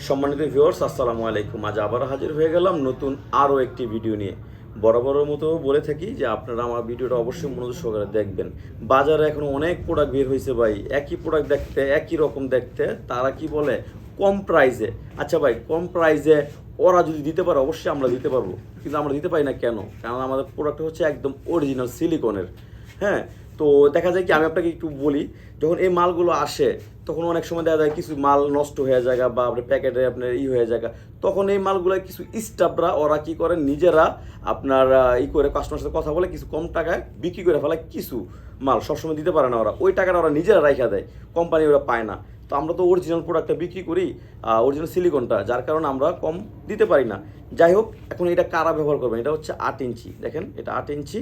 সম্মানিত ভিউয়ার্স, আসসালামু আলাইকুম। আজ আবার হাজির হয়ে গেলাম নতুন আরও একটি ভিডিও নিয়ে। বরাবরের মতো বলে থাকি যে আপনারা আমার ভিডিওটা অবশ্যই মনোযোগ সহকারে দেখবেন। বাজারে এখন অনেক প্রোডাক্ট বের হয়েছে ভাই, একই প্রোডাক্ট দেখতে একই রকম দেখতে, তারা কি বলে কম প্রাইসে। আচ্ছা ভাই, কম প্রাইসে ওরা যদি দিতে পারে অবশ্যই আমরা দিতে পারবো, কিন্তু আমরা দিতে পারি না কেন? কারণ আমাদের প্রোডাক্টটা হচ্ছে একদম অরিজিনাল সিলিকনের। হ্যাঁ, তো দেখা যায় কি, আমি আপনাকে একটু বলি, যখন এই মালগুলো আসে তখন অনেক সময় দেখা যায় কিছু মাল নষ্ট হয়ে যায় বা আপনার প্যাকেটে আপনার হয়ে যায়, তখন এই মালগুলো কিছু স্টাফরা ওরা কি করে নিজেরা আপনার করে কাস্টমার সাথে কথা বলে কিছু কম টাকায় বিক্রি করে ফেলে। কিছু মাল সবসময় দিতে পারে না ওরা, ওই টাকাটা ওরা নিজেরা রাখা দেয়, কোম্পানি ওরা পায় না। তো আমরা তো অরিজিনাল প্রোডাক্টটা বিক্রি করি, অরিজিনাল সিলিকনটা, যার কারণে আমরা কম দিতে পারি না। যাই হোক, এখন এটা কারা ব্যবহার করবেন? এটা হচ্ছে 8 ইঞ্চি, দেখেন এটা 8 ইঞ্চি।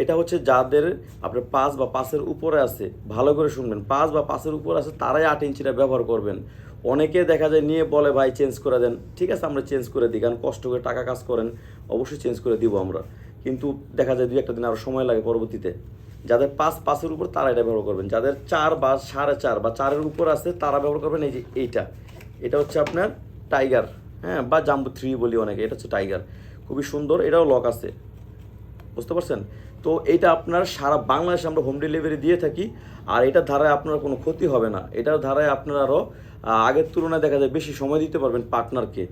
এটা হচ্ছে যাদের আপনার 5 বা 5-এর উপরে আছে, ভালো করে শুনবেন, 5 বা 5-এর উপরে আছে তারাই 8 ইঞ্চিটা ব্যবহার করবেন। অনেকে দেখা যায় নিয়ে বলে ভাই চেঞ্জ করে দেন, ঠিক আছে আমরা চেঞ্জ করে দিই, কারণ কষ্ট করে টাকা কাজ করেন, অবশ্যই চেঞ্জ করে দিব আমরা। কিন্তু দেখা যায় 2-1 দিন আরও সময় লাগে পরবর্তীতে। যাদের 5-5-এর উপর তারা এটা ব্যবহার করবেন, যাদের 4 বা 4.5 বা 4-এর উপর আছে তারা ব্যবহার করবেন এই যে এটা হচ্ছে আপনার টাইগার, হ্যাঁ, বা জাম্বো 3 বলি অনেকে, এটা হচ্ছে টাইগার, খুবই সুন্দর, এটাও লক আছে, বুঝতে পারছেন? তো এইটা আপনার সারা বাংলাদেশে আমরা হোম ডেলিভারি দিয়ে থাকি। আর এটার ধারায় আপনার কোনো ক্ষতি হবে না, এটার ধারায় আপনার আরও আগের তুলনায় দেখা যায় বেশি সময় দিতে পারবেন পার্টনারকে।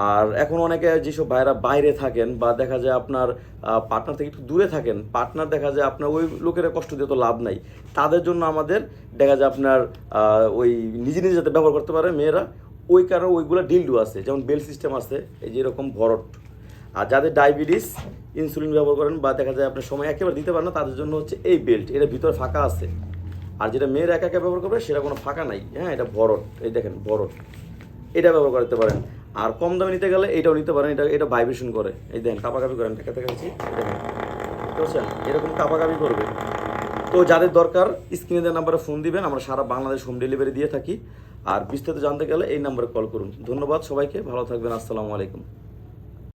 আর এখন অনেকে যেসব ভাইরা বাইরে থাকেন বা দেখা যায় আপনার পার্টনার থেকে একটু দূরে থাকেন, পার্টনার দেখা যায় আপনার ওই লোকের কষ্ট দিয়ে তো লাভ নাই, তাদের জন্য আমাদের দেখা যায় আপনার ওই নিজে নিজে যাতে ব্যবহার করতে পারে মেয়েরা, ওই কারণে ওইগুলো ডিলডো আছে, যেমন বেল সিস্টেম আছে, এই যে এরকম ভরট। আর যাদের ডায়াবেটিস, ইনসুলিন ব্যবহার করেন বা দেখা যায় আপনার সময় একেবারে দিতে পারেন না, তাদের জন্য হচ্ছে এই বেল্ট, এটা ভিতরে ফাঁকা আছে। আর যেটা মেয়েরা একা একা ব্যবহার করবে সেটা কোনো ফাঁকা নাই, হ্যাঁ, এটা ভরট, এই দেখেন ভরট, এটা ব্যবহার করতে পারেন। আর কম দামে নিতে গেলে এইটাও নিতে পারেন, এটা ভাইব্রেশন করে, এই দেখেন কাপাকাপি করেন, দেখাচ্ছি দেখেন, বুঝতে পারছেন, এরকম কাপাকাপি করবে। তো যাদের দরকার স্ক্রিনে দেওয়া নাম্বারে ফোন দিবেন, আমরা সারা বাংলাদেশ হোম ডেলিভারি দিয়ে থাকি। আর বিস্তারিত জানতে গেলে এই নাম্বারে কল করুন। ধন্যবাদ সবাইকে, ভালো থাকবেন, আসসালামু আলাইকুম।